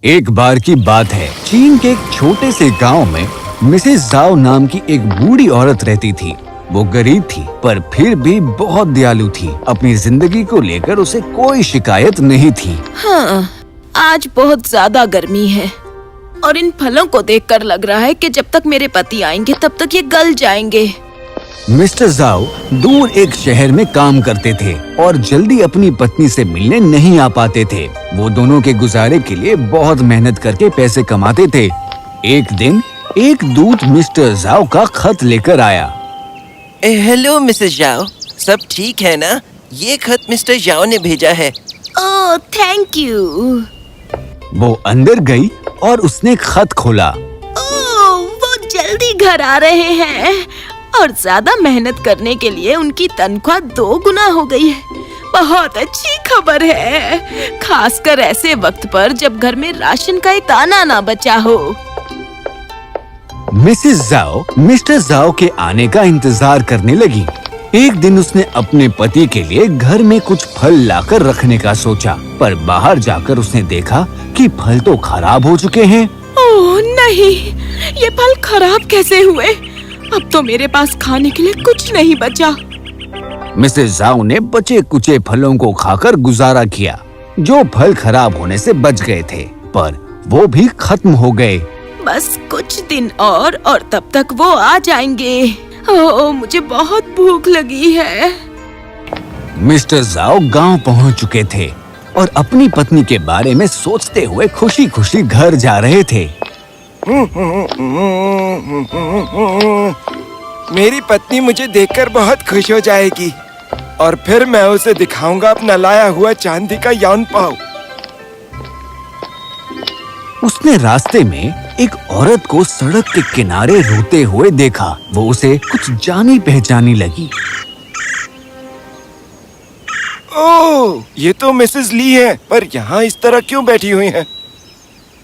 एक बार की बात है, चीन के एक छोटे से गांव में मिसेस जाओ नाम की एक बूढ़ी औरत रहती थी। वो गरीब थी पर फिर भी बहुत दयालु थी। अपनी जिंदगी को लेकर उसे कोई शिकायत नहीं थी। हाँ, आज बहुत ज्यादा गर्मी है और इन फलों को देखकर लग रहा है कि जब तक मेरे पति आएंगे तब तक ये गल जाएंगे। मिस्टर जाओ दूर एक शहर में काम करते थे और जल्दी अपनी पत्नी से मिलने नहीं आ पाते थे। वो दोनों के गुजारे के लिए बहुत मेहनत करके पैसे कमाते थे। एक दिन एक दूत मिस्टर जाओ का खत लेकर आया। हेलो मिसेस जाओ, सब ठीक है ना? ये खत मिस्टर जाओ ने भेजा है। ओह, थैंक यू। वो अंदर गई और उसने खत खोला। ओह, वो जल्दी घर आ रहे हैं और ज्यादा मेहनत करने के लिए उनकी तनख्वाह 2 गुना हो गई है। बहुत अच्छी खबर है, खासकर ऐसे वक्त पर जब घर में राशन का एक दाना ना बचा हो। मिसेस जाओ मिस्टर जाओ के आने का इंतजार करने लगी। एक दिन उसने अपने पति के लिए घर में कुछ फल लाकर रखने का सोचा, पर बाहर जाकर उसने देखा कि फल तो खराब हो चुके हैं। ओह नहीं, ये फल खराब कैसे हुए? अब तो मेरे पास खाने के लिए कुछ नहीं बचा। मिसेस जाओ ने बचे कुचे फलों को खाकर गुजारा किया। जो फल खराब होने से बच गए थे, पर वो भी खत्म हो गए। बस कुछ दिन और तब तक वो आ जाएंगे। ओह, मुझे बहुत भूख लगी है। मिस्टर जाओ गांव पहुंच चुके थे और अपनी पत्नी के बारे में सोचते हुए खुशी खुशी घर जा रहे थे। मेरी पत्नी मुझे देखकर बहुत खुश हो जाएगी और फिर मैं उसे दिखाऊंगा अपना लाया हुआ चांदी का यौन पाव। उसने रास्ते में एक औरत को सड़क के किनारे रोते हुए देखा। वो उसे कुछ जानी पहचानी लगी। ओह, ये तो मिसेस ली है, पर यहाँ इस तरह क्यों बैठी हुई हैं?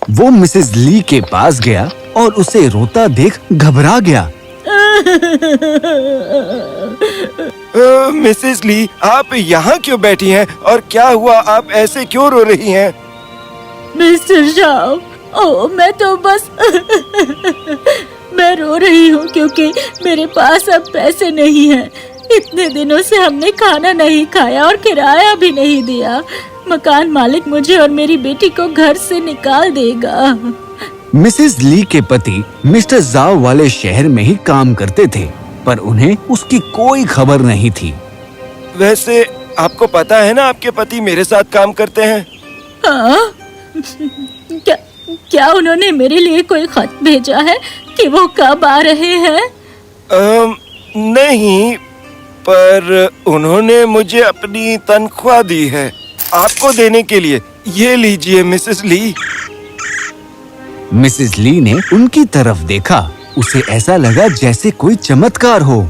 वो मिसेस ली के पास गया और उसे रोता देख घबरा गया। मिसेस ली, आप यहाँ क्यों बैठी हैं और क्या हुआ? आप ऐसे क्यों रो रही हैं? मिस्टर जाओ, ओह मैं तो बस मैं रो रही हूँ क्योंकि मेरे पास अब पैसे नहीं हैं। इतने दिनों से हमने खाना नहीं खाया और किराया भी नहीं दिया। मकान मालिक मुझे और मेरी बेटी को घर से निकाल देगा। मिसेस ली के पति मिस्टर जाओ वाले शहर में ही काम करते थे, पर उन्हें उसकी कोई खबर नहीं थी। वैसे आपको पता है ना, आपके पति मेरे साथ काम करते हैं। हाँ? क्या उन्होंने मेरे लिए कोई खत भेजा है कि वो कब आ रहे हैं? नहीं, पर उन्होंने मुझे अपनी तनख्वाह दी है आपको देने के लिए। ये लीजिए मिसेस ली। मिसेस ली ने उनकी तरफ देखा। उसे ऐसा लगा जैसे कोई चमत्कार हो।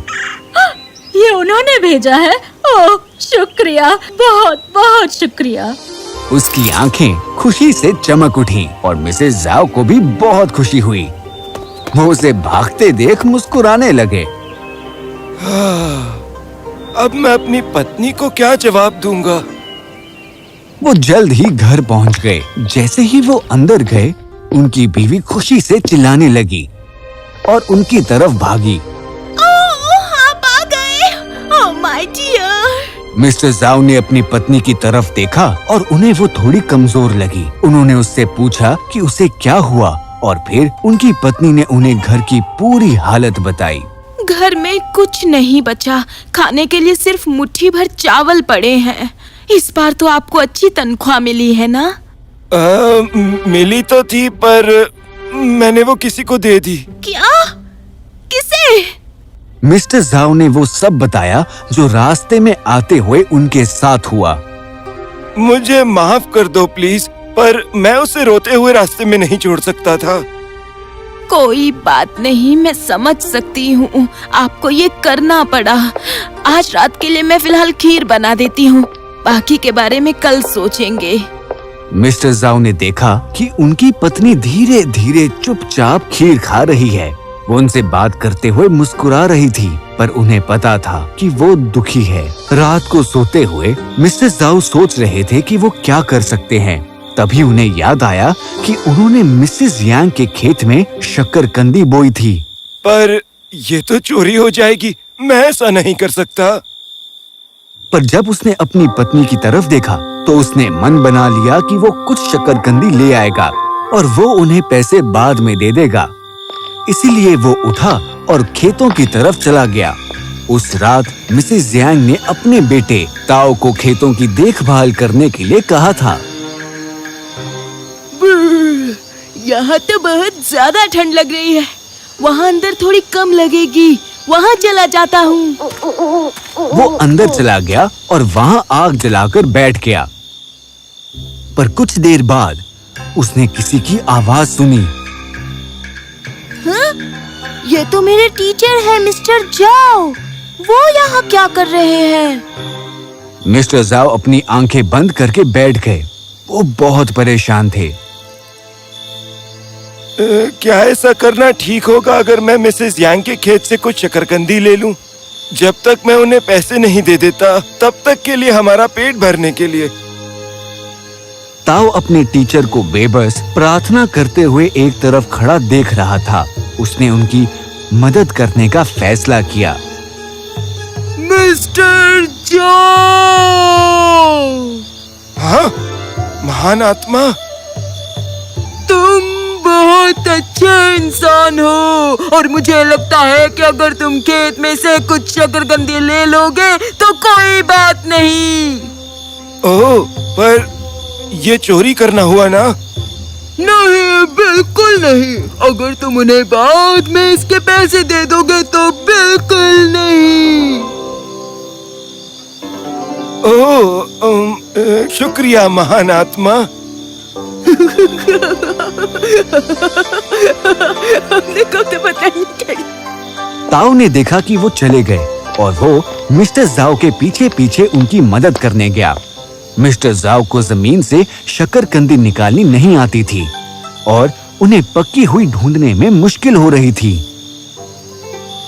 ये उन्होंने भेजा है? ओह शुक्रिया, बहुत बहुत शुक्रिया। उसकी आंखें खुशी से चमक उठी और मिसेस जाओ को भी बहुत खुशी हुई। वो उसे भागते देख मुस्कुराने लगे। अब मैं अपनी पत्नी को क्या जवाब दूंगा? वो जल्द ही घर पहुंच गए। जैसे ही वो अंदर गए, उनकी बीवी खुशी से चिल्लाने लगी और उनकी तरफ भागी। आप आ गए। Oh my dear. मिस्टर जाओ ने अपनी पत्नी की तरफ देखा और उन्हें वो थोड़ी कमजोर लगी। उन्होंने उससे पूछा कि उसे क्या हुआ और फिर उनकी पत्नी ने उन्हें घर की पूरी हालत बताई। घर में कुछ नहीं बचा, खाने के लिए सिर्फ मुट्ठी भर चावल पड़े हैं। इस बार तो आपको अच्छी तनख्वाह मिली है ना? मिली तो थी, पर मैंने वो किसी को दे दी। क्या? किसे? मिस्टर जाओ ने वो सब बताया जो रास्ते में आते हुए उनके साथ हुआ। मुझे माफ कर दो प्लीज, पर मैं उसे रोते हुए रास्ते में नहीं छोड़ सकता था। कोई बात नहीं, मैं समझ सकती हूँ। आपको ये करना पड़ा। आज रात के लिए मैं फिलहाल खीर बना देती हूँ, बाकी के बारे में कल सोचेंगे। मिस्टर जाओ ने देखा कि उनकी पत्नी धीरे धीरे चुपचाप खीर खा रही है। वो उनसे बात करते हुए मुस्कुरा रही थी, पर उन्हें पता था कि वो दुखी है। रात को सोते हुए मिस्टर जाओ सोच रहे थे कि वो क्या कर सकते हैं। तभी उन्हें याद आया कि उन्होंने मिसेस यांग के खेत में शक्करकंदी बोई थी। पर ये तो चोरी हो जाएगी, मैं ऐसा नहीं कर सकता। पर जब उसने अपनी पत्नी की तरफ देखा तो उसने मन बना लिया कि वो कुछ शक्करकंदी ले आएगा और वो उन्हें पैसे बाद में दे देगा। इसीलिए वो उठा और खेतों की तरफ चला गया। उस रात मिसेस यांग ने अपने बेटे ताओ को खेतों की देखभाल करने के लिए कहा था। यहाँ तो बहुत ज्यादा ठंड लग रही है, वहाँ अंदर थोड़ी कम लगेगी, वहाँ चला जाता हूँ। वो अंदर चला गया और वहाँ आग जलाकर बैठ गया। पर कुछ देर बाद उसने किसी की आवाज सुनी। हाँ? ये तो मेरे टीचर हैं, मिस्टर जाओ। वो यहाँ क्या कर रहे हैं? मिस्टर जाओ अपनी आंखें बंद करके बैठ गए। वो बहुत परेशान थे। क्या ऐसा करना ठीक होगा अगर मैं मिसेस यांग के खेत से कुछ शकरकंदी ले लूं? जब तक मैं उन्हें पैसे नहीं दे देता तब तक के लिए हमारा पेट भरने के लिए। ताओ अपने टीचर को बेबस प्रार्थना करते हुए एक तरफ खड़ा देख रहा था। उसने उनकी मदद करने का फैसला किया। मिस्टर जाओ! हाँ, महान आत्मा, तुम बहुत अच्छे इंसान हो और मुझे लगता है कि अगर तुम खेत में से कुछ शकरकंदी ले लोगे तो कोई बात नहीं। ओह, पर ये चोरी करना हुआ ना? नहीं, बिल्कुल नहीं। अगर तुम उन्हें बाद में इसके पैसे दे दोगे तो बिल्कुल नहीं। ओह, शुक्रिया महान आत्मा। हमने कब तो पता नहीं चली। ताओ ने देखा कि वो चले गए और वो मिस्टर जाओ के पीछे पीछे उनकी मदद करने गया। मिस्टर जाओ को जमीन से शक्करकंदी निकालनी नहीं आती थी और उन्हें पक्की हुई ढूंढने में मुश्किल हो रही थी।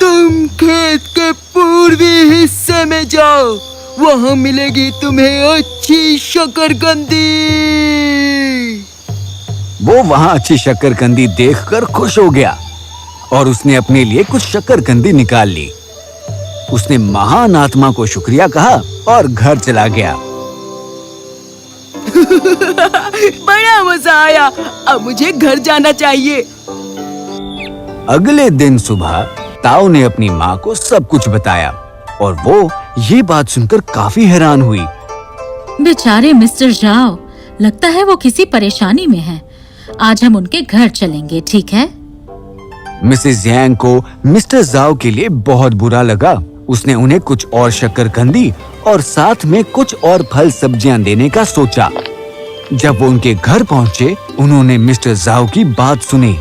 तुम खेत के पूर्वी हिस्से में जाओ, वहाँ मिलेगी तुम्हें अच्छी शक्करकंदी। वो वहाँ अच्छी शक्करकंदी देखकर खुश हो गया और उसने अपने लिए कुछ शक्करकंदी निकाल ली। उसने महान आत्मा को शुक्रिया कहा और घर चला गया। बड़ा मजा आया, अब मुझे घर जाना चाहिए। अगले दिन सुबह ताओ ने अपनी माँ को सब कुछ बताया और वो ये बात सुनकर काफी हैरान हुई। बेचारे मिस्टर जाओ, लगता है वो किसी परेशानी में है। आज हम उनके घर चलेंगे, ठीक है? मिसेस यांग को मिस्टर जाओ के लिए बहुत बुरा लगा। उसने उन्हें कुछ और शक्करकंदी और साथ में कुछ और फल सब्जियां देने का सोचा। जब वो उनके घर पहुंचे, उन्होंने मिस्टर जाओ की बात सुनी।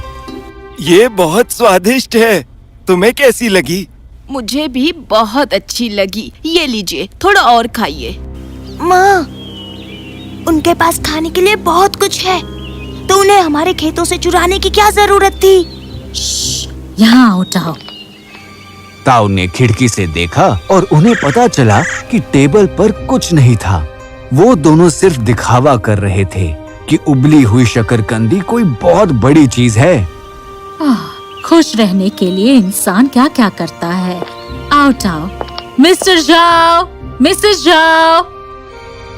ये बहुत स्वादिष्ट है, तुम्हें कैसी लगी? मुझे भी बहुत अच्छी लगी। ये लीजिए, थोड़ा और खाइए। माँ, उनके पास खाने के लिए बहुत कुछ है, तो उन्हें हमारे खेतों से चुराने की क्या जरूरत थी? यहाँ आओ ताओ। ताओ ने खिड़की से देखा और उन्हें पता चला कि टेबल पर कुछ नहीं था। वो दोनों सिर्फ दिखावा कर रहे थे कि उबली हुई शक्करकंदी कोई बहुत बड़ी चीज है। खुश रहने के लिए इंसान क्या क्या करता है। आओ ताओ। मिस्टर जाओ, मिसेस जाओ।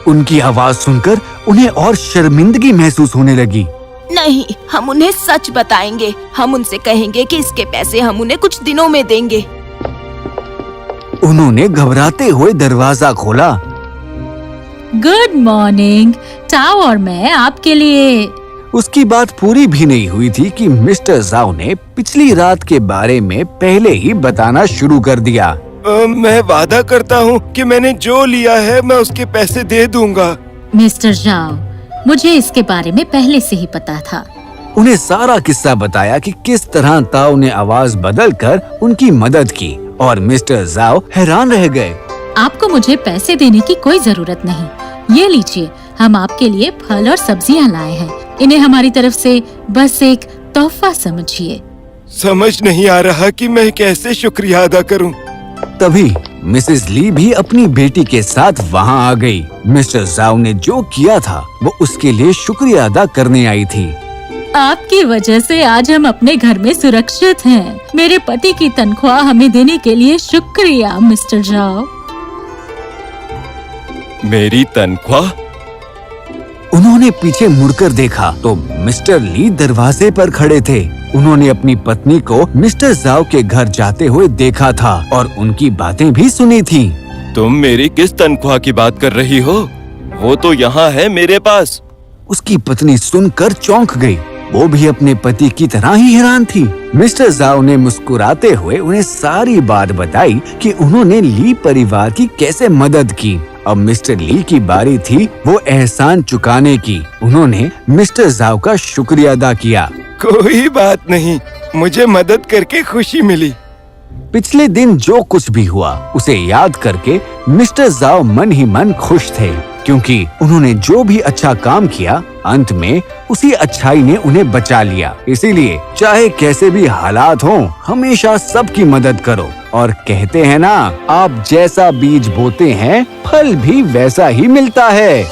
उनकी आवाज सुनकर उन्हें और शर्मिंदगी महसूस होने लगी। नहीं, हम उन्हें सच बताएंगे। हम उनसे कहेंगे कि इसके पैसे हम उन्हें कुछ दिनों में देंगे। उन्होंने घबराते हुए दरवाजा खोला। गुड मॉर्निंग, ताओ और मैं आपके लिए। उसकी बात पूरी भी नहीं हुई थी कि मिस्टर जाओ ने पिछली रात के बारे में पहले ही बताना शुरू कर दिया। मैं वादा करता हूँ कि मैंने जो लिया है मैं उसके पैसे दे दूंगा। मिस्टर जाओ, मुझे इसके बारे में पहले से ही पता था। उन्हें सारा किस्सा बताया कि किस तरह ताओ ने आवाज बदलकर उनकी मदद की और मिस्टर जाओ हैरान रह गए। आपको मुझे पैसे देने की कोई जरूरत नहीं। ये लीजिए, हम आपके लिए फल और सब्जियां लाए हैं। इन्हें हमारी तरफ से बस एक तोहफा समझिए। समझ नहीं आ रहा कि मैं कैसे शुक्रिया अदा करूं। तभी मिसेस ली भी अपनी बेटी के साथ वहाँ आ गई। मिस्टर जाओ ने जो किया था वो उसके लिए शुक्रिया अदा करने आई थी। आपकी वजह से आज हम अपने घर में सुरक्षित हैं। मेरे पति की तनख्वाह हमें देने के लिए शुक्रिया मिस्टर जाओ। मेरी तनख्वाह? उन्होंने पीछे मुड़कर देखा तो मिस्टर ली दरवाजे पर खड़े थे। उन्होंने अपनी पत्नी को मिस्टर जाओ के घर जाते हुए देखा था और उनकी बातें भी सुनी थी। तुम मेरी किस तनख्वाह की बात कर रही हो? वो तो यहाँ है मेरे पास। उसकी पत्नी सुनकर चौंक गई। वो भी अपने पति की तरह ही हैरान थी। मिस्टर जाओ ने मुस्कुराते हुए उन्हें सारी बात बताई कि उन्होंने ली परिवार की कैसे मदद की। अब मिस्टर ली की बारी थी वो एहसान चुकाने की। उन्होंने मिस्टर जाओ का शुक्रिया अदा किया। कोई बात नहीं, मुझे मदद करके खुशी मिली। पिछले दिन जो कुछ भी हुआ उसे याद करके मिस्टर जाओ मन ही मन खुश थे, क्योंकि उन्होंने जो भी अच्छा काम किया अंत में उसी अच्छाई ने उन्हें बचा लिया। इसीलिए चाहे कैसे भी हालात हों, हमेशा सबकी मदद करो। और कहते हैं ना, आप जैसा बीज बोते हैं फल भी वैसा ही मिलता है।